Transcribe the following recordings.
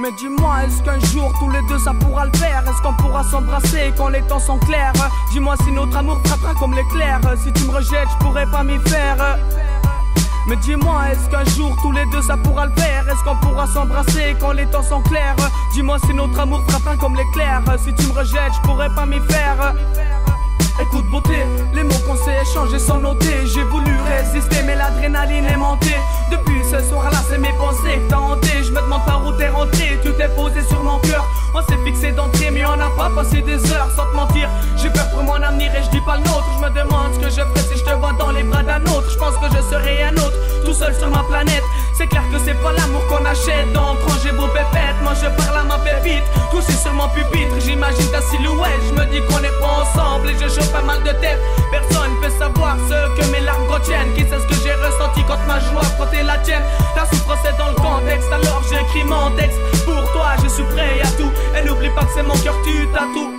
Mais dis-moi, est-ce qu'un jour tous les deux ça pourra le faire? Est-ce qu'on pourra s'embrasser quand les temps sont clairs? Dis-moi si notre amour frappera comme l'éclair. Si tu me rejettes, je pourrais pas m'y faire. Mais dis-moi, est-ce qu'un jour tous les deux ça pourra le faire? Est-ce qu'on pourra s'embrasser quand les temps sont clairs? Dis-moi si notre amour frappera comme l'éclair. Si tu me rejettes, je pourrais pas m'y faire. Écoute beauté, les mots qu'on s'est échangés sans noter. J'ai voulu résister mais l'adrénaline est montée. Depuis ce soir là c'est mes pensées que t'as hanté. Je me demande par où t'es rentré, tu t'es posé sur mon cœur. On s'est fixé d'entrée mais on n'a pas passé des heures. Sans te mentir, j'ai peur pour mon avenir et je dis pas le nôtre. Je me demande ce que je ferais si je te vois dans les bras d'un autre. Je pense que je serais un autre, tout seul sur ma planète. C'est clair que c'est pas l'amour qu'on achète. Dans le j'ai beau pépette, moi je parle à ma pépite. Couché sur mon pupitre, j'imagine ta silhouette. Je me dis qu'on est pas ensemble et je chauffe pas mal de tête. Personne peut savoir ce que mes larmes contiennent. Qui sait ce que j'ai ressenti quand ma joie frottait la tienne? La souffrance est dans le contexte, alors j'écris mon texte. Pour toi je suis prêt à tout. Et n'oublie pas que c'est mon cœur tu tatoues.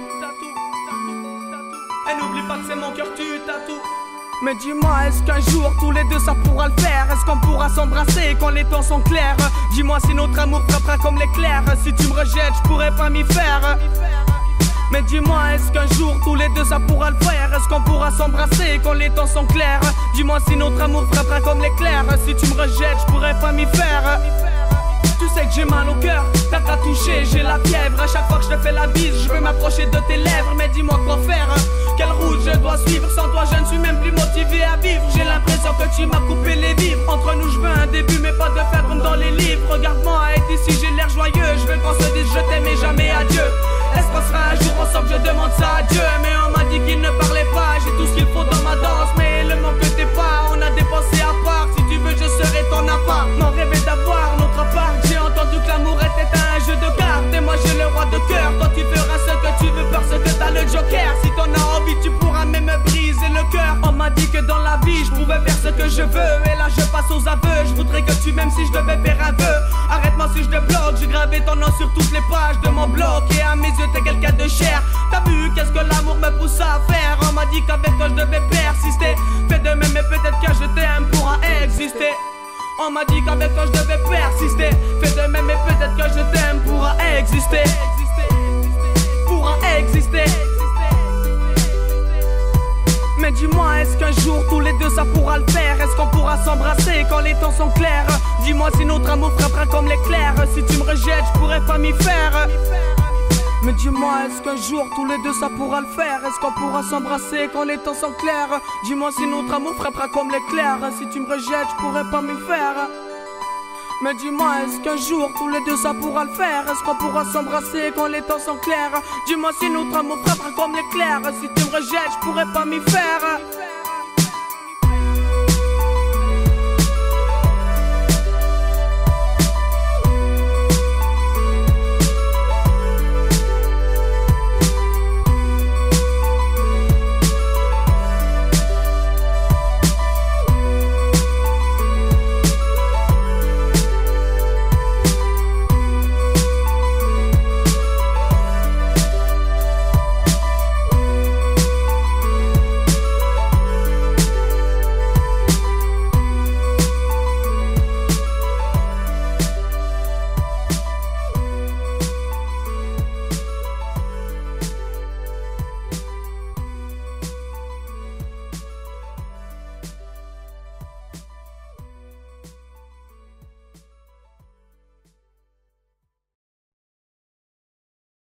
Et n'oublie pas que c'est mon cœur tu tatoues. Mais dis-moi, est-ce qu'un jour tous les deux ça pourra le faire? Est-ce qu'on pourra s'embrasser quand les temps sont clairs? Dis-moi si notre amour frappera comme l'éclair. Si tu me rejettes, je pourrais pas m'y faire. Mais dis-moi, est-ce qu'un jour tous les deux ça pourra le faire? Est-ce qu'on pourra s'embrasser quand les temps sont clairs? Dis-moi si notre amour frappera comme l'éclair. Si tu me rejettes, je pourrais pas m'y faire. Tu sais que j'ai mal au cœur, t'as qu'à toucher, j'ai la fièvre. À chaque fois que je te fais la bise, je veux m'approcher de tes lèvres. Mais dis-moi quoi faire, quelle route je dois suivre? Sans toi je ne suis même plus motivé à vivre. J'ai l'impression que tu m'as coupé les vivres. Entre nous je veux un début mais pas de faire comme dans les livres. Regarde-moi et d'ici j'ai l'air joyeux. Je veux qu'on se dise je t'aime et jamais adieu. Est-ce qu'on sera un jour ensemble? Je demande ça à Dieu. Mais on m'a dit qu'il ne parlait pas. J'ai tout ce qu'il faut dans ma danse, mais le manque t'es pas. On a dépensé à part, si tu veux je serai ton appart. M'en rêvais d'avoir notre appart. J'ai entendu que l'amour était un jeu de cartes. Et moi j'ai le roi de cœur. Toi tu feras ce que tu veux parce que t'as le joker. Si t'en as envie tu pourras même me briser le cœur. On m'a dit que dans la vie je pouvais faire ce que je veux. Et là je passe aux aveux. Je voudrais que tu m'aimes si je devais faire un vœu. Arrête-moi si je te bloque. J'ai gravé ton nom sur toutes les pages de mon bloc. Et à mes yeux t'es quelqu'un de cher. T'as vu qu'est-ce que l'amour me pousse à faire? On m'a dit qu'avec toi je devais persister. Fais de même mais peut-être que je t'aime pourra exister. On m'a dit qu'avec toi je devais persister. Fais de même mais peut-être que je t'aime pourra exister. Pourra exister. Mais dis-moi, est-ce qu'un jour tous les deux ça pourra le faire? Est-ce qu'on pourra s'embrasser quand les temps sont clairs? Dis-moi si notre amour frappera comme l'éclair. Si tu me rejettes, je pourrais pas m'y faire. Mais dis-moi, est-ce qu'un jour tous les deux ça pourra le faire? Est-ce qu'on pourra s'embrasser quand les temps sont clairs? Dis-moi si notre amour frappera comme l'éclair. Si tu me rejettes, je pourrais pas m'y faire. Mais dis-moi, est-ce qu'un jour tous les deux ça pourra le faire? Est-ce qu'on pourra s'embrasser quand les temps sont clairs? Dis-moi si notre amour frappera comme l'éclair. Si tu me rejettes, je pourrais pas m'y faire.